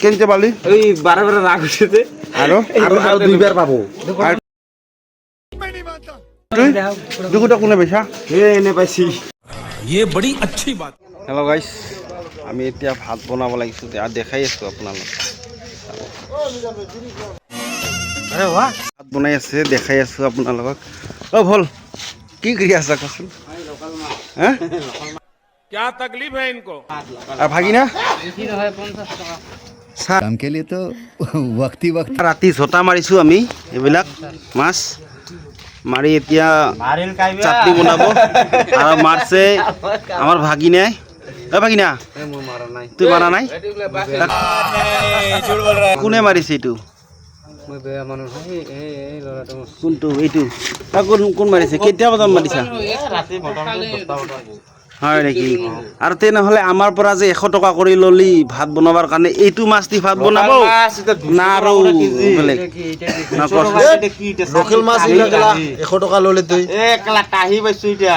কেনতে পালি ওই বাৰে বাৰে ৰাগ উঠেছে আৰু আর দুইবার পাবো তুই দুকুটা কোনে বেচা এনে পাইছি ये बड़ी अच्छी बात। হেল্ল' গাইছ আমি এতিয়া ভাত বনাব লাগিছোঁ আৰু দেখাই আছোঁ আপোনালোক ভাত বনাই আছে দেখাই আছোঁ আপোনালোকক অ' ভল কি কৰি আছা কচোন হা क्या तकलीफ है इनको? আৰু ভাগিনা काम के लिए तो वक्त ही वक्त ৰাতি ঝটা মাৰিছোঁ আমি এইবিলাক মাছ মাৰি এতিয়া চাটনি বনাব আৰু মাৰছে আমাৰ ভাগিনাই ভাগিনা তুই মাৰা নাই কোনে মাৰিছে এইটো কোনটো এইটো কোন মাৰিছে কেতিয়া বজাত মাৰিছা হয় নেকি আৰু তেনেহ'লে আমাৰ পৰা যে 100 টকা কৰি ললি ভাত বনাবৰ কাৰণে এইটো মাছ দি ভাত বনাব না আৰু বেলেগ লোকেল মাছ 100 টকা ললে তুই একলা কাহি পাইছো এতিয়া